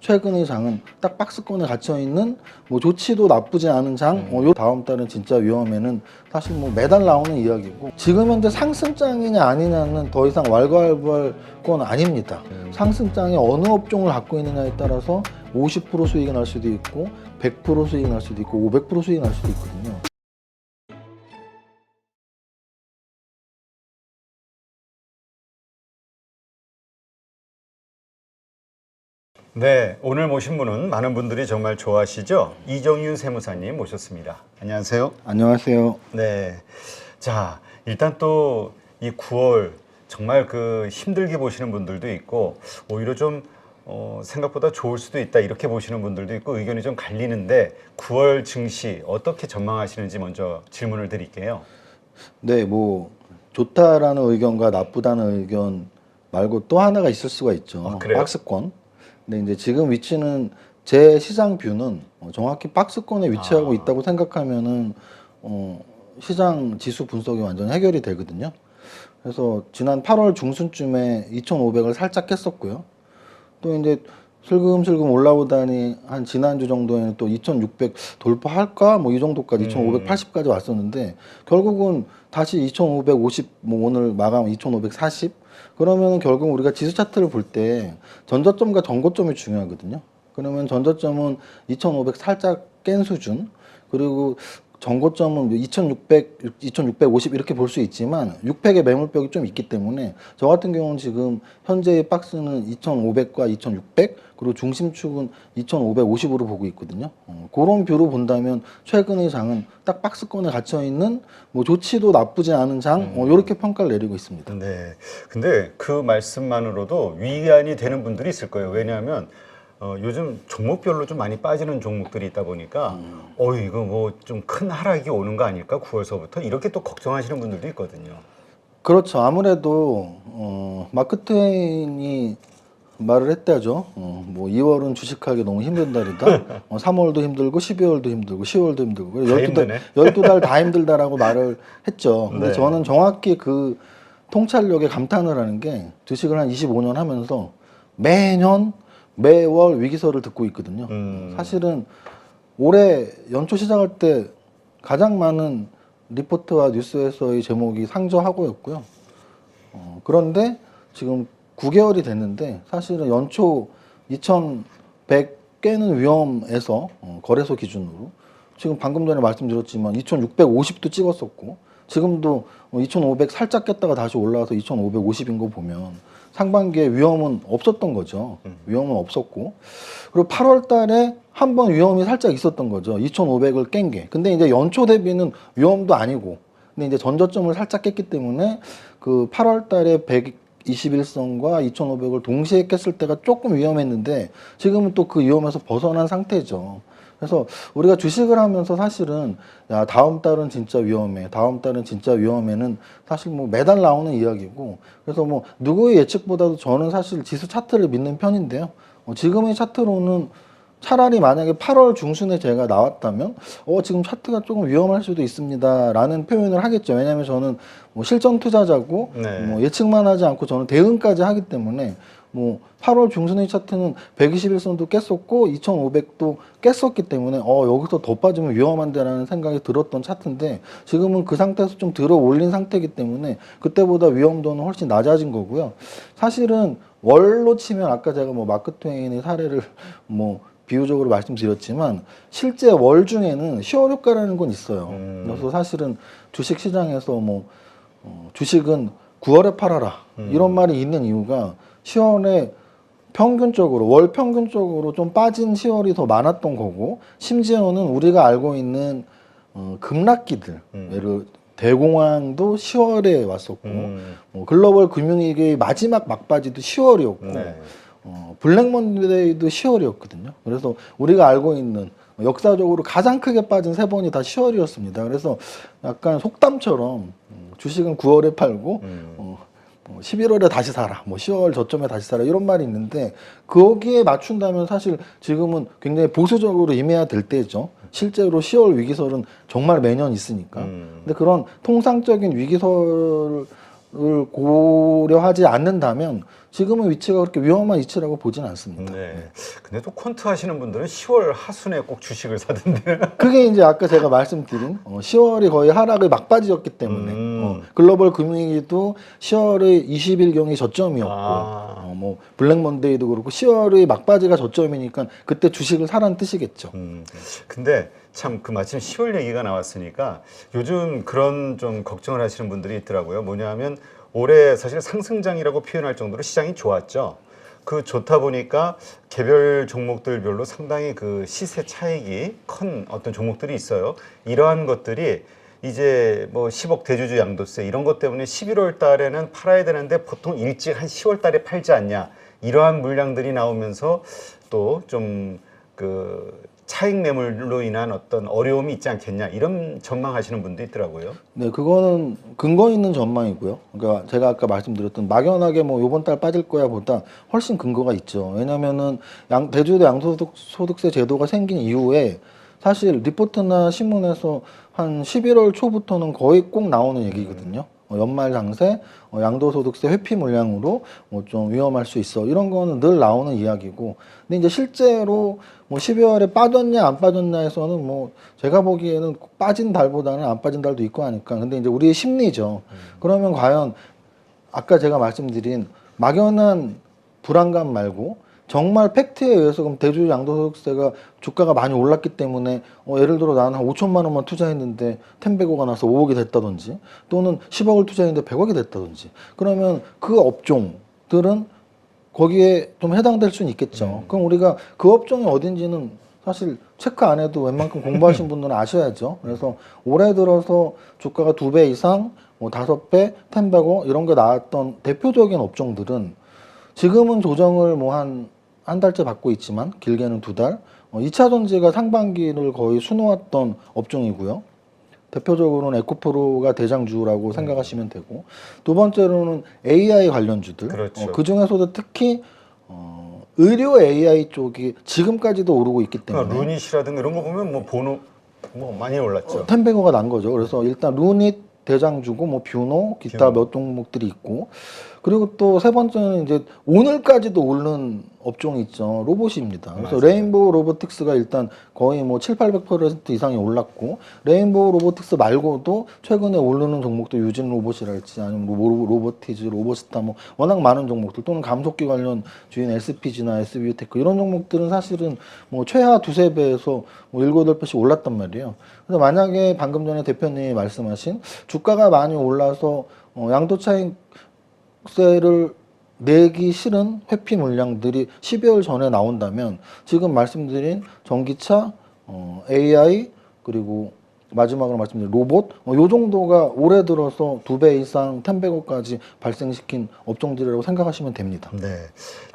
최근의 장은 딱 박스권에 갇혀 있는 뭐 좋지도 나쁘지 않은 장. 요 다음 달은 진짜 위험에는 사실 뭐 매달 나오는 이야기고, 지금 현재 상승장이냐 아니냐는 더 이상 왈가왈부할 건 아닙니다. 상승장이 어느 업종을 갖고 있느냐에 따라서 50% 수익이 날 수도 있고 100% 수익이 날 수도 있고 500% 수익이 날 수도 있거든요. 네, 오늘 모신 분은 많은 분들이 정말 좋아하시죠? 이정윤 세무사님 모셨습니다. 안녕하세요. 안녕하세요. 네, 자, 일단 또 이 9월 정말 힘들게 보시는 분들도 있고 오히려 좀 생각보다 좋을 수도 있다 이렇게 보시는 분들도 있고 의견이 좀 갈리는데 9월 증시 어떻게 전망하시는지 먼저 질문을 드릴게요. 네, 뭐 좋다라는 의견과 나쁘다는 의견 말고 또 하나가 있을 수가 있죠. 그래요? 박스권. 근데 이제 지금 위치는, 제 시장 뷰는 정확히 박스권에 위치하고 있다고 생각하면은 시장 지수 분석이 완전 해결이 되거든요. 그래서 지난 8월 중순쯤에 2,500을 살짝 깼었고요. 또 이제 슬금슬금 올라오다니 한 지난주 정도에는 또 2,600 돌파할까? 뭐 이 정도까지 2,580까지 왔었는데 결국은 다시 2,550, 뭐 오늘 마감 2,540. 그러면 결국 우리가 지수 차트를 볼 때 전저점과 전고점이 중요하거든요. 그러면 전저점은 2,500 살짝 깬 수준, 그리고 전고점은 2,600, 2,650 이렇게 볼 수 있지만 600의 매물벽이 좀 있기 때문에 저 같은 경우는 지금 현재의 박스는 2,500과 2,600, 그리고 중심축은 2,550으로 보고 있거든요. 그런 뷰로 본다면 최근의 장은 딱 박스권에 갇혀 있는 뭐 좋지도 나쁘지 않은 장, 이렇게 평가를 내리고 있습니다. 네, 근데 그 말씀만으로도 위안이 되는 분들이 있을 거예요. 왜냐하면 요즘 종목별로 좀 많이 빠지는 종목들이 있다 보니까 이거 뭐 좀 큰 하락이 오는 거 아닐까 9월서부터 이렇게 또 걱정하시는 분들도 있거든요. 그렇죠. 아무래도 마크 트웨인이 말을 했다죠. 뭐 2월은 주식하기 너무 힘든 달이다. 3월도 힘들고 12월도 힘들고 10월도 힘들고 다 힘드네. 12달 다 힘들다라고 말을 했죠. 근데 네. 저는 정확히 그 통찰력에 감탄을 하는 게, 주식을 한 25년 하면서 매년 매월 위기설을 듣고 있거든요. 사실은 올해 연초 시작할 때 가장 많은 리포트와 뉴스에서의 제목이 상저하고였고요. 그런데 지금 9개월이 됐는데 사실은 연초 2,100 깨는 위험에서 거래소 기준으로 지금 방금 전에 말씀드렸지만 2,650도 찍었었고, 지금도 2,500 살짝 깼다가 다시 올라와서 2,550인 거 보면 상반기에 위험은 없었던 거죠. 위험은 없었고, 그리고 8월 달에 한 번 위험이 살짝 있었던 거죠. 2,500을 깬 게. 근데 이제 연초 대비는 위험도 아니고, 근데 이제 전저점을 살짝 깼기 때문에 그 8월 달에 121선과 2,500을 동시에 깼을 때가 조금 위험했는데 지금은 또 그 위험에서 벗어난 상태죠. 그래서 우리가 주식을 하면서 사실은 야, 다음 달은 진짜 위험해, 다음 달은 진짜 위험해는 사실 뭐 매달 나오는 이야기고, 그래서 뭐 누구의 예측보다도 저는 사실 지수 차트를 믿는 편인데요. 지금의 차트로는 차라리 만약에 8월 중순에 제가 나왔다면 지금 차트가 조금 위험할 수도 있습니다 라는 표현을 하겠죠. 왜냐하면 저는 뭐 실전 투자자고 네. 뭐 예측만 하지 않고 저는 대응까지 하기 때문에, 뭐 8월 중순의 차트는 121선도 깼었고 2,500도 깼었기 때문에 여기서 더 빠지면 위험한데 라는 생각이 들었던 차트인데, 지금은 그 상태에서 좀 들어 올린 상태이기 때문에 그때보다 위험도는 훨씬 낮아진 거고요. 사실은 월로 치면 아까 제가 뭐 마크 트웨인의 사례를 뭐 비유적으로 말씀드렸지만 실제 월 중에는 10월 효과라는 건 있어요. 그래서 사실은 주식 시장에서 뭐 주식은 9월에 팔아라 이런 말이 있는 이유가 10월에 평균적으로, 월 평균적으로 좀 빠진 10월이 더 많았던 거고, 심지어는 우리가 알고 있는 급락기들, 예를 대공황도 10월에 왔었고, 뭐 글로벌 금융위기의 마지막 막바지도 10월이었고, 네. 블랙 먼데이도 10월이었거든요. 그래서 우리가 알고 있는 역사적으로 가장 크게 빠진 세 번이 다 10월이었습니다. 그래서 약간 속담처럼 주식은 9월에 팔고 11월에 다시 사라, 뭐 10월 저점에 다시 사라 이런 말이 있는데, 거기에 맞춘다면 사실 지금은 굉장히 보수적으로 임해야 될 때죠. 실제로 10월 위기설은 정말 매년 있으니까. 근데 그런 통상적인 위기설을 고려하지 않는다면 지금의 위치가 그렇게 위험한 위치라고 보진 않습니다. 네. 근데 또 퀀트 하시는 분들은 10월 하순에 꼭 주식을 사던데. 그게 이제 아까 제가 말씀드린 10월이 거의 하락의 막바지였기 때문에 글로벌 금융위기도 10월의 20일경이 저점이었고 뭐 블랙 먼데이도 그렇고 10월의 막바지가 저점이니까 그때 주식을 사라는 뜻이겠죠. 근데 참 그 마침 10월 얘기가 나왔으니까 요즘 그런 좀 걱정을 하시는 분들이 있더라고요. 뭐냐면 올해 사실 상승장이라고 표현할 정도로 시장이 좋았죠. 그 좋다 보니까 개별 종목들별로 상당히 그 시세 차익이 큰 어떤 종목들이 있어요. 이러한 것들이 이제 뭐 10억 대주주 양도세 이런 것 때문에 11월 달에는 팔아야 되는데 보통 일찍 한 10월 달에 팔지 않냐. 이러한 물량들이 나오면서 또 좀 그 차익 매물로 인한 어떤 어려움이 있지 않겠냐 이런 전망하시는 분도 있더라고요. 네, 그거는 근거 있는 전망이고요. 그러니까 제가 아까 말씀드렸던 막연하게 뭐 이번 달 빠질 거야 보다 훨씬 근거가 있죠. 왜냐면은 대주주 양소득세 제도가 생긴 이후에 사실 리포트나 신문에서 한 11월 초부터는 거의 꼭 나오는 얘기거든요. 연말 장세, 양도소득세 회피 물량으로 뭐 좀 위험할 수 있어. 이런 거는 늘 나오는 이야기고. 근데 이제 실제로 뭐 12월에 빠졌냐 안 빠졌냐에서는 뭐 제가 보기에는 빠진 달보다는 안 빠진 달도 있고 하니까. 근데 이제 우리의 심리죠. 그러면 과연 아까 제가 말씀드린 막연한 불안감 말고 정말 팩트에 의해서 그럼 대주주 양도소득세가 주가가 많이 올랐기 때문에 예를 들어 나는 한 5천만 원만 투자했는데 텐베고가 나서 5억이 됐다든지 또는 10억을 투자했는데 100억이 됐다든지 그러면 그 업종들은 거기에 좀 해당될 수는 있겠죠. 그럼 우리가 그 업종이 어딘지는 사실 체크 안 해도 웬만큼 공부하신 분들은 아셔야죠. 그래서 올해 들어서 주가가 2배 이상, 뭐 5배, 텐베고 이런 게 나왔던 대표적인 업종들은 지금은 조정을 뭐 한 달째 받고 있지만 길게는 2달. 2차 전지가 상반기를 거의 수놓았던 업종이고요. 대표적으로는 에코프로가 대장주라고 생각하시면 되고 두 번째로는 AI 관련주들. 그렇죠. 그 중에서도 특히 의료 AI 쪽이 지금까지도 오르고 있기 때문에 그러니까 루닛이라든가 이런 거 보면 뭐 번호 뭐 많이 올랐죠. 텐베고가 난 거죠. 그래서 일단 루닛 대장주고 뭐 뷰노 기타 뷰노. 몇 종목들이 있고 그리고 또 세 번째는 이제 오늘까지도 오른 업종이 있죠. 로봇입니다. 그래서 맞아요. 레인보우 로보틱스가 일단 거의 뭐 7, 800% 이상이 올랐고 레인보우 로보틱스 말고도 최근에 오르는 종목도 유진 로봇이랄지 아니면 로보티즈, 로보스타 뭐 워낙 많은 종목들 또는 감속기 관련 주인 SPG나 SBU테크 이런 종목들은 사실은 뭐 최하 2~3배에서 뭐 7, 8배씩 올랐단 말이에요. 그래서 만약에 방금 전에 대표님이 말씀하신 주가가 많이 올라서 양도차익세를 내기 싫은 회피 물량들이 12월 전에 나온다면 지금 말씀드린 전기차, AI 그리고 마지막으로 말씀드린 로봇 요 정도가 올해 들어서 2배 이상 10배고까지 발생시킨 업종들이라고 생각하시면 됩니다. 네,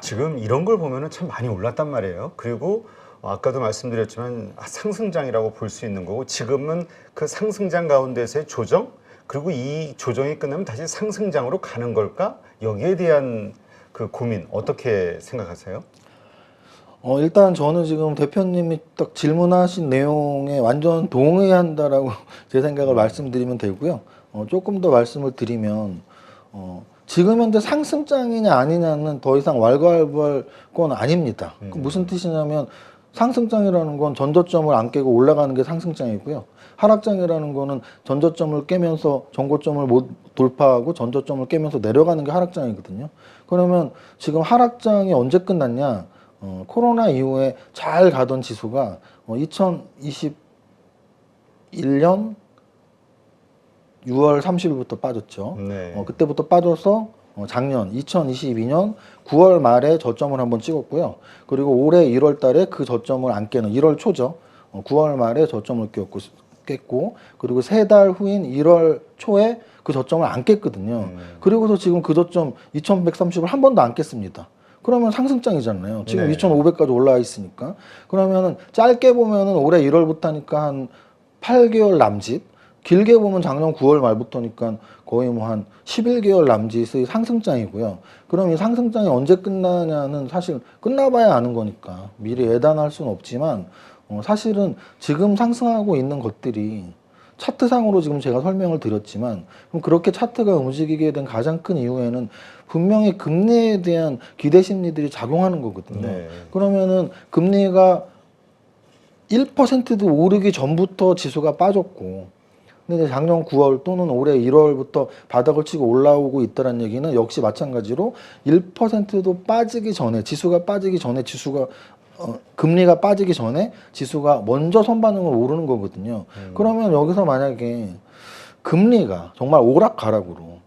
지금 이런 걸 보면은 참 많이 올랐단 말이에요. 그리고 아까도 말씀드렸지만 상승장이라고 볼 수 있는 거고 지금은 그 상승장 가운데서의 조정 그리고 이 조정이 끝나면 다시 상승장으로 가는 걸까? 여기에 대한 그 고민 어떻게 생각하세요? 일단 저는 지금 대표님이 딱 질문하신 내용에 완전 동의한다라고 제 생각을 말씀드리면 되고요. 조금 더 말씀을 드리면 지금 현재 상승장이냐 아니냐는 더 이상 왈가왈부할 건 아닙니다. 그 무슨 뜻이냐면 상승장이라는 건 전저점을 안 깨고 올라가는 게 상승장이고요. 하락장이라는 거는 전저점을 깨면서 전고점을 못 돌파하고 전저점을 깨면서 내려가는 게 하락장이거든요. 그러면 지금 하락장이 언제 끝났냐? 코로나 이후에 잘 가던 지수가 2021년 6월 30일부터 빠졌죠. 네. 그때부터 빠져서 작년 2022년 9월 말에 저점을 한번 찍었고요. 그리고 올해 1월 달에 그 저점을 안 깨는 1월 초죠. 9월 말에 저점을 깼고 그리고 3달 후인 1월 초에 그 저점을 안 깼거든요. 그리고서 지금 그 저점 2130을 한 번도 안 깼습니다. 그러면 상승장이잖아요. 지금 네. 2500까지 올라와 있으니까. 그러면은 짧게 보면은 올해 1월부터 하니까 한 8개월 남짓, 길게 보면 작년 9월 말부터니까 거의 뭐 한 11개월 남짓의 상승장이고요. 그럼 이 상승장이 언제 끝나냐는 사실 끝나봐야 아는 거니까 미리 예단할 수는 없지만 사실은 지금 상승하고 있는 것들이 차트상으로 지금 제가 설명을 드렸지만 그럼 그렇게 차트가 움직이게 된 가장 큰 이유에는 분명히 금리에 대한 기대 심리들이 작용하는 거거든요. 네. 그러면은 금리가 1%도 오르기 전부터 지수가 빠졌고 근데 이제 작년 9월 또는 올해 1월부터 바닥을 치고 올라오고 있다는 얘기는 역시 마찬가지로 1%도 빠지기 전에 지수가 빠지기 전에 지수가 금리가 빠지기 전에 지수가 먼저 선반영을 오르는 거거든요. 그러면 여기서 만약에 금리가 정말 오락가락으로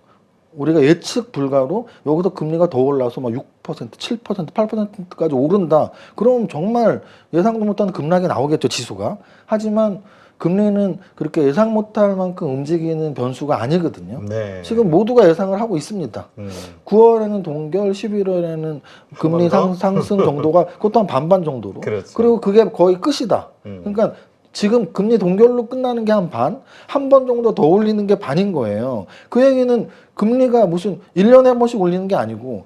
우리가 예측 불가로 여기서 금리가 더 올라서 막 6%, 7%, 8%까지 오른다. 그럼 정말 예상도 못한 급락이 나오겠죠, 지수가. 하지만 금리는 그렇게 예상 못할 만큼 움직이는 변수가 아니거든요. 네. 지금 모두가 예상을 하고 있습니다. 9월에는 동결, 11월에는 금리 조금 더? 상승 정도가 그것도 한 반반 정도로. 그렇죠. 그리고 그게 거의 끝이다. 그러니까 지금 금리 동결로 끝나는 게 한 반, 한 번 정도 더 올리는 게 반인 거예요. 그 얘기는 금리가 무슨 1년에 한 번씩 올리는 게 아니고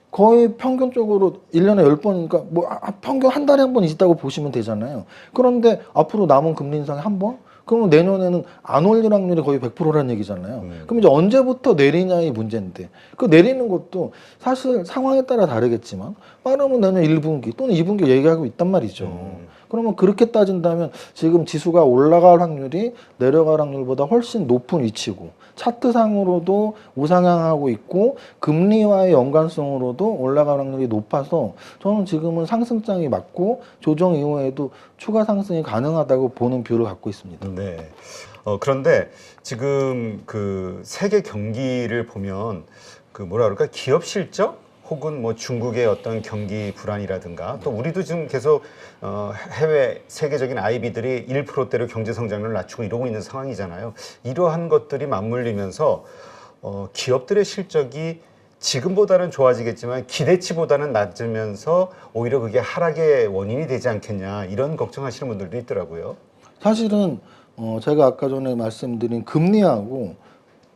거의 평균적으로 1년에 10번이니까 뭐 평균 한 달에 한 번 있다고 보시면 되잖아요. 그런데 앞으로 남은 금리 인상이 한 번? 그러면 내년에는 안 올릴 확률이 거의 100%라는 얘기잖아요. 그럼 이제 언제부터 내리냐의 문제인데 그 내리는 것도 사실 상황에 따라 다르겠지만 빠르면 내년 1분기 또는 2분기 얘기하고 있단 말이죠. 그러면 그렇게 따진다면 지금 지수가 올라갈 확률이 내려갈 확률보다 훨씬 높은 위치고 차트상으로도 우상향하고 있고 금리와의 연관성으로도 올라갈 확률이 높아서 저는 지금은 상승장이 맞고 조정 이후에도 추가 상승이 가능하다고 보는 뷰를 갖고 있습니다. 네. 그런데 지금 그 세계 경기를 보면 그 뭐라 그럴까 기업 실적 혹은 뭐 중국의 어떤 경기 불안이라든가 또 우리도 지금 계속 해외 세계적인 IB들이 1%대로 경제 성장률을 낮추고 이러고 있는 상황이잖아요. 이러한 것들이 맞물리면서 기업들의 실적이 지금보다는 좋아지겠지만 기대치보다는 낮으면서 오히려 그게 하락의 원인이 되지 않겠냐 이런 걱정하시는 분들도 있더라고요. 사실은 제가 아까 전에 말씀드린 금리하고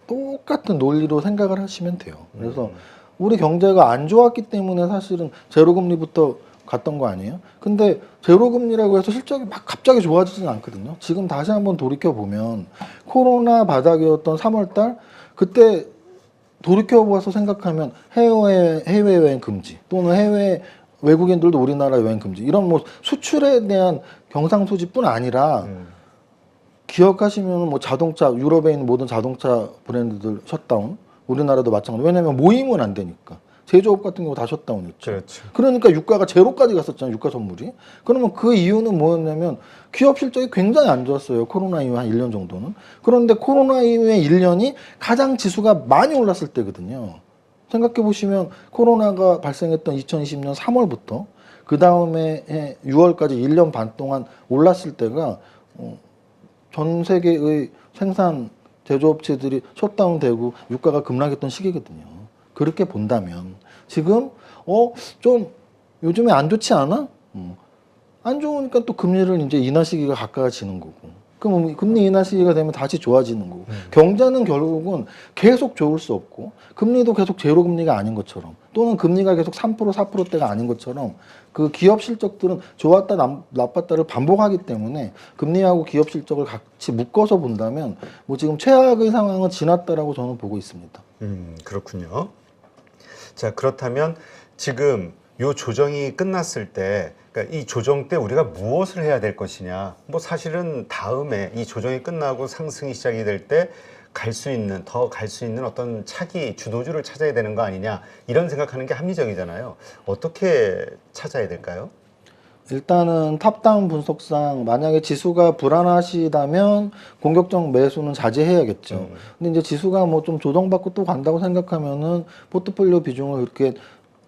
똑같은 논리로 생각을 하시면 돼요. 그래서 우리 경제가 안 좋았기 때문에 사실은 제로금리부터 갔던 거 아니에요? 근데 제로금리라고 해서 실적이 막 갑자기 좋아지진 않거든요. 지금 다시 한번 돌이켜보면 코로나 바닥이었던 3월달 그때 돌이켜봐서 생각하면 해외여행 금지 또는 해외 외국인들도 우리나라 여행 금지 이런 뭐 수출에 대한 경상수지뿐 아니라 기억하시면 뭐 자동차 유럽에 있는 모든 자동차 브랜드들 셧다운 우리나라도 마찬가지. 왜냐하면 모임은 안 되니까. 제조업 같은 경우 다 셧다운이었죠. 그렇죠. 그러니까 유가가 제로까지 갔었잖아요. 유가 선물이. 그러면 그 이유는 뭐였냐면 기업 실적이 굉장히 안 좋았어요. 코로나 이후 한 1년 정도는. 그런데 코로나 이후에 1년이 가장 지수가 많이 올랐을 때거든요. 생각해 보시면 코로나가 발생했던 2020년 3월부터 그 다음에 6월까지 1년 반 동안 올랐을 때가 전 세계의 생산 제조업체들이 셧다운되고 유가가 급락했던 시기거든요. 그렇게 본다면 지금 좀 요즘에 안 좋지 않아? 안 좋으니까 또 금리를 이제 인하 시기가 가까워지는 거고. 그럼 금리 인하 시기가 되면 다시 좋아지는 거고. 경제는 결국은 계속 좋을 수 없고 금리도 계속 제로 금리가 아닌 것처럼 또는 금리가 계속 3% 4%대가 아닌 것처럼 그 기업 실적들은 좋았다 나빴다를 반복하기 때문에 금리하고 기업 실적을 같이 묶어서 본다면 뭐 지금 최악의 상황은 지났다라고 저는 보고 있습니다. 그렇군요. 자, 그렇다면 지금 요 조정이 끝났을 때, 그러니까 이 조정 때 우리가 무엇을 해야 될 것이냐. 뭐 사실은 다음에 이 조정이 끝나고 상승이 시작이 될 때 더 갈 수 있는 어떤 차기 주도주를 찾아야 되는 거 아니냐. 이런 생각하는 게 합리적이잖아요. 어떻게 찾아야 될까요? 일단은 탑다운 분석상 만약에 지수가 불안하시다면 공격적 매수는 자제해야겠죠. 근데 이제 지수가 뭐 좀 조정받고 또 간다고 생각하면은 포트폴리오 비중을 그렇게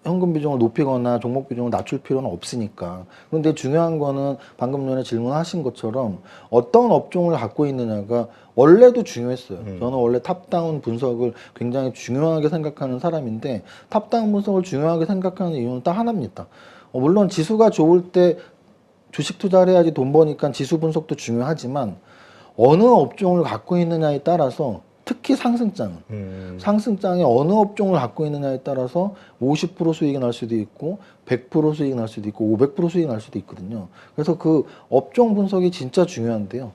현금 비중을 높이거나 종목 비중을 낮출 필요는 없으니까. 그런데 중요한 거는 방금 전에 질문하신 것처럼 어떤 업종을 갖고 있느냐가 원래도 중요했어요. 저는 원래 탑다운 분석을 굉장히 중요하게 생각하는 사람인데 탑다운 분석을 중요하게 생각하는 이유는 딱 하나입니다. 물론 지수가 좋을 때 주식 투자를 해야지 돈 버니까 지수 분석도 중요하지만 어느 업종을 갖고 있느냐에 따라서 특히 상승장에 어느 업종을 갖고 있느냐에 따라서 50% 수익이 날 수도 있고 100% 수익이 날 수도 있고 500% 수익이 날 수도 있거든요. 그래서 그 업종 분석이 진짜 중요한데요.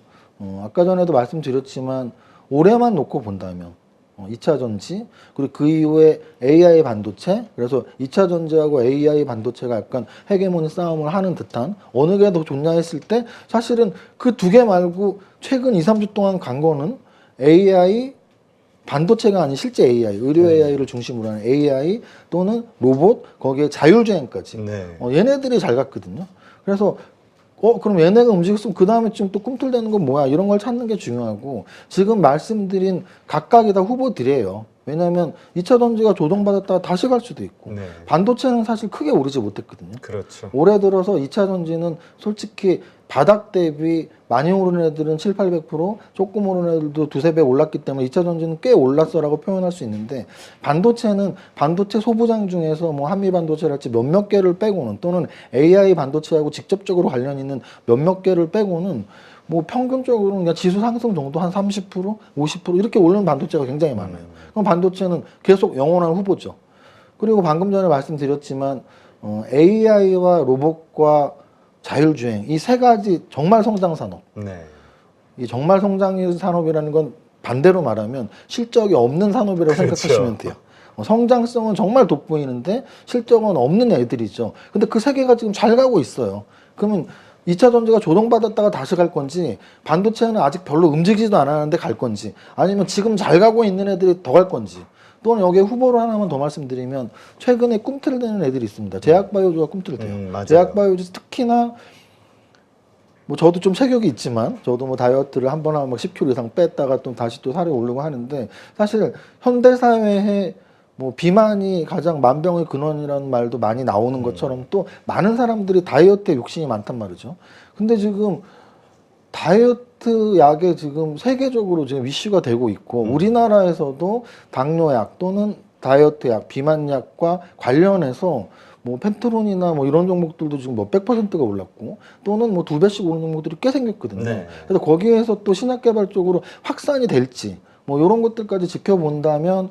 아까 전에도 말씀드렸지만 올해만 놓고 본다면 2차 전지 그리고 그 이후에 AI 반도체 그래서 2차 전지하고 AI 반도체가 약간 헤게모니 싸움을 하는 듯한 어느 게 더 좋냐 했을 때 사실은 그 두 개 말고 최근 2, 3주 동안 간 거는 AI 반도체가 아닌 실제 AI, 의료 AI를 중심으로 하는 AI 또는 로봇 거기에 자율주행까지 네. 얘네들이 잘 갔거든요. 그래서 그럼 얘네가 움직였으면 그 다음에 지금 또 꿈틀대는 건 뭐야? 이런 걸 찾는 게 중요하고 지금 말씀드린 각각이 다 후보들이에요. 왜냐하면 2차 전지가 조정받았다가 다시 갈 수도 있고 네. 반도체는 사실 크게 오르지 못했거든요. 그렇죠. 올해 들어서 2차 전지는 솔직히 바닥 대비 많이 오른 애들은 7, 800%, 조금 오른 애들도 두세 배 올랐기 때문에 2차 전지는 꽤 올랐어라고 표현할 수 있는데 반도체는 반도체 소부장 중에서 뭐 한미 반도체랄지 몇몇 개를 빼고는 또는 AI 반도체하고 직접적으로 관련 있는 몇몇 개를 빼고는 뭐 평균적으로는 그냥 지수 상승 정도 한 30%, 50% 이렇게 오르는 반도체가 굉장히 많아요. 그럼 반도체는 계속 영원한 후보죠. 그리고 방금 전에 말씀드렸지만 AI와 로봇과 자율주행 이 세 가지 정말 성장 산업. 네. 이 정말 성장 산업이라는 건 반대로 말하면 실적이 없는 산업이라고 그렇죠. 생각하시면 돼요. 성장성은 정말 돋보이는데 실적은 없는 애들이죠. 근데 그 세 개가 지금 잘 가고 있어요. 그러면 2차 전지가 조정받았다가 다시 갈 건지 반도체는 아직 별로 움직이지도 않았는데 갈 건지 아니면 지금 잘 가고 있는 애들이 더 갈 건지 또는 여기에 후보로 하나만 더 말씀드리면 최근에 꿈틀 대는 애들이 있습니다. 제약바이오주가 꿈틀 대요. 맞아요. 제약바이오주 특히나 뭐 저도 좀 체격이 있지만 저도 뭐 다이어트를 한 번 하면 막 10kg 이상 뺐다가 또 다시 또 살이 오르고 하는데 사실 현대 사회에 뭐 비만이 가장 만병의 근원이라는 말도 많이 나오는 것처럼 또 많은 사람들이 다이어트에 욕심이 많단 말이죠. 근데 지금 다이어트 약에 지금 세계적으로 지금 이슈가 되고 있고 우리나라에서도 당뇨약 또는 다이어트 약, 비만약과 관련해서 뭐 펜트론이나 뭐 이런 종목들도 지금 몇백 %가 올랐고 또는 뭐 두 배씩 오른 종목들이 꽤 생겼거든요. 네. 그래서 거기에서 또 신약 개발 쪽으로 확산이 될지 뭐 이런 것들까지 지켜본다면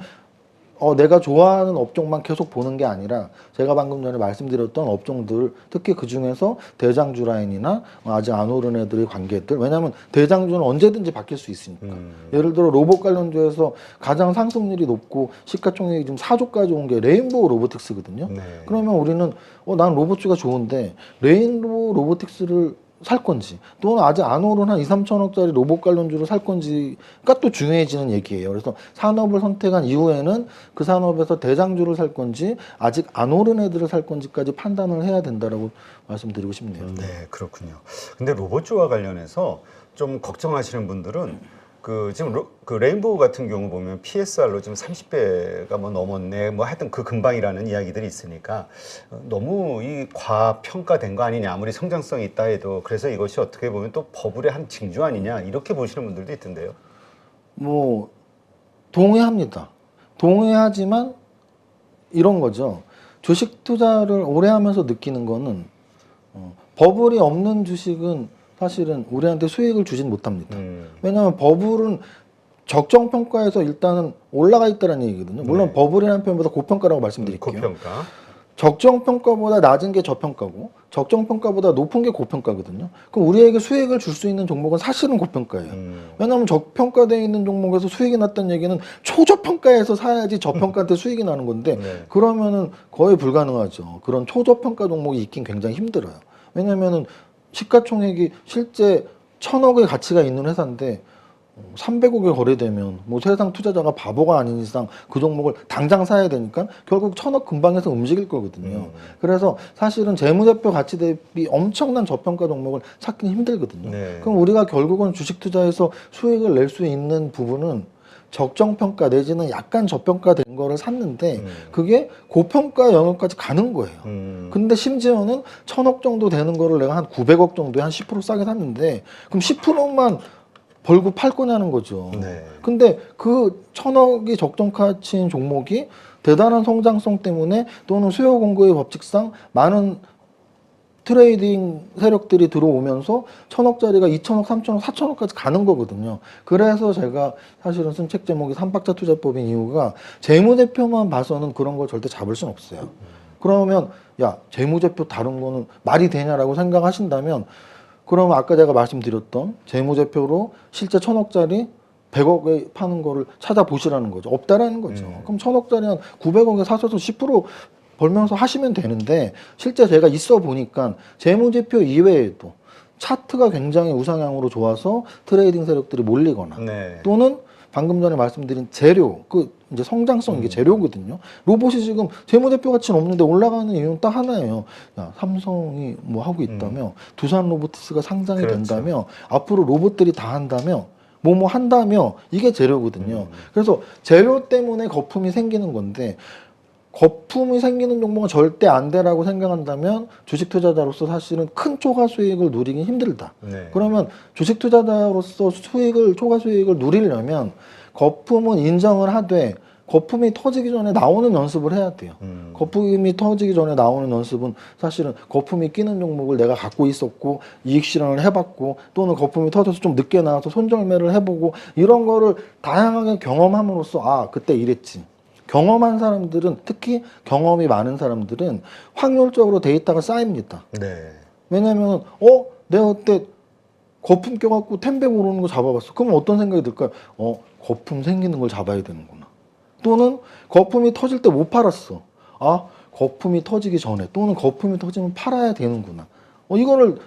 내가 좋아하는 업종만 계속 보는 게 아니라 제가 방금 전에 말씀드렸던 업종들 특히 그 중에서 대장주 라인이나 아직 안 오른 애들의 관계들 왜냐하면 대장주는 언제든지 바뀔 수 있으니까 예를 들어 로봇 관련주에서 가장 상승률이 높고 시가총액이 지금 4조까지 온 게 레인보우 로보틱스거든요. 네. 그러면 우리는 난 로봇주가 좋은데 레인보우 로보틱스를 살 건지 또는 아직 안 오른 한 2, 3천억짜리 로봇 관련주를 살 건지가 또 중요해지는 얘기예요. 그래서 산업을 선택한 이후에는 그 산업에서 대장주를 살 건지 아직 안 오른 애들을 살 건지까지 판단을 해야 된다라고 말씀드리고 싶네요. 네, 그렇군요. 근데 로봇주와 관련해서 좀 걱정하시는 분들은 지금 그 레인보우 같은 경우 보면 PSR로 지금 30배가 뭐 넘었네, 뭐 하여튼 그 근방이라는 이야기들이 있으니까 너무 이 과평가된 거 아니냐, 아무리 성장성이 있다 해도. 그래서 이것이 어떻게 보면 또 버블의 한 징조 아니냐, 이렇게 보시는 분들도 있던데요. 뭐 동의합니다. 동의하지만 이런 거죠. 주식 투자를 오래 하면서 느끼는 거는 버블이 없는 주식은 사실은 우리한테 수익을 주진 못합니다. 왜냐하면 버블은 적정 평가에서 일단은 올라가 있다는 얘기거든요. 물론 네. 버블이라는 표현보다 고평가라고 말씀드릴게요. 고평가. 적정 평가보다 낮은 게 저평가고 적정 평가보다 높은 게 고평가거든요. 그럼 우리에게 수익을 줄 수 있는 종목은 사실은 고평가예요. 왜냐하면 저평가되어 있는 종목에서 수익이 났다는 얘기는 초저평가에서 사야지 저평가 때 수익이 나는 건데 네. 그러면은 거의 불가능하죠. 그런 초저평가 종목이 있긴 굉장히 힘들어요. 왜냐면은 시가총액이 실제 1,000억의 가치가 있는 회사인데 300억에 거래되면 뭐 세상 투자자가 바보가 아닌 이상 그 종목을 당장 사야 되니까 결국 1,000억 근방에서 움직일 거거든요. 그래서 사실은 재무제표 가치 대비 엄청난 저평가 종목을 찾기는 힘들거든요. 네. 그럼 우리가 결국은 주식 투자에서 수익을 낼 수 있는 부분은 적정평가 내지는 약간 저평가된 거를 샀는데 그게 고평가 영역까지 가는 거예요. 근데 심지어는 1,000억 정도 되는 거를 내가 한 900억 정도에 한 10% 싸게 샀는데 그럼 10%만 벌고 팔 거냐는 거죠. 네. 근데 그 1,000억이 적정 가치인 종목이 대단한 성장성 때문에 또는 수요 공급의 법칙상 많은 트레이딩 세력들이 들어오면서 1,000억짜리가 2,000억, 3,000억, 4,000억까지 가는 거거든요. 그래서 제가 사실은 쓴 책 제목이 삼박자 투자법인 이유가 재무제표만 봐서는 그런 걸 절대 잡을 수는 없어요. 그러면 야 재무제표 다른 거는 말이 되냐라고 생각하신다면 그러면 아까 제가 말씀드렸던 재무제표로 실제 1,000억짜리 100억에 파는 거를 찾아보시라는 거죠. 없다라는 거죠. 그럼 1,000억짜리 한 900억에 사셔서 10% 벌면서 하시면 되는데 실제 제가 있어 보니까 재무제표 이외에도 차트가 굉장히 우상향으로 좋아서 트레이딩 세력들이 몰리거나 네. 또는 방금 전에 말씀드린 재료, 그 이제 성장성 이게 재료거든요. 로봇이 지금 재무제표 가치는 없는데 올라가는 이유는 딱 하나예요. 야, 삼성이 뭐 하고 있다며, 두산 로보티스가 상장이 그렇죠. 된다며, 앞으로 로봇들이 다 한다며, 뭐 한다며, 이게 재료거든요. 그래서 재료 때문에 거품이 생기는 건데, 거품이 생기는 종목은 절대 안 되라고 생각한다면 주식 투자자로서 사실은 큰 초과 수익을 누리긴 힘들다. 네. 그러면 주식 투자자로서 초과 수익을 누리려면 거품은 인정을 하되 거품이 터지기 전에 나오는 연습을 해야 돼요. 거품이 터지기 전에 나오는 연습은 사실은 거품이 끼는 종목을 내가 갖고 있었고 이익 실현을 해봤고 또는 거품이 터져서 좀 늦게 나와서 손절매를 해보고 이런 거를 다양하게 경험함으로써 아 그때 이랬지. 경험한 사람들은 특히 경험이 많은 사람들은 확률적으로 데이터가 쌓입니다. 네. 왜냐면 내가 그때 거품 껴갖고 텐백 오르는 거 잡아봤어. 그러면 어떤 생각이 들까요? 거품 생기는 걸 잡아야 되는구나. 또는 거품이 터질 때 못 팔았어. 아 거품이 터지기 전에 또는 거품이 터지면 팔아야 되는구나. 이거를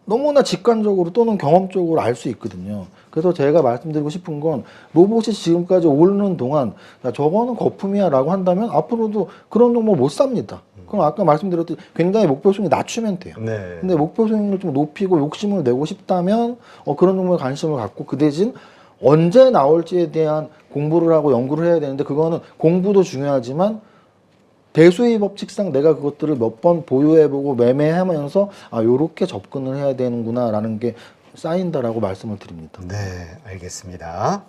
너무나 직관적으로 또는 경험적으로 알 수 있거든요. 그래서 제가 말씀드리고 싶은 건 로봇이 지금까지 오르는 동안 야, 저거는 거품이야 라고 한다면 앞으로도 그런 종목 못 삽니다. 그럼 아까 말씀드렸듯이 굉장히 목표 수익을 낮추면 돼요. 네. 근데 목표 수익을 좀 높이고 욕심을 내고 싶다면 그런 종목에 관심을 갖고 그 대신 언제 나올지에 대한 공부를 하고 연구를 해야 되는데 그거는 공부도 중요하지만 대수의 법칙상 내가 그것들을 몇 번 보유해보고 매매하면서 아 요렇게 접근을 해야 되는구나 라는 게 쌓인다라고 말씀을 드립니다. 네, 알겠습니다.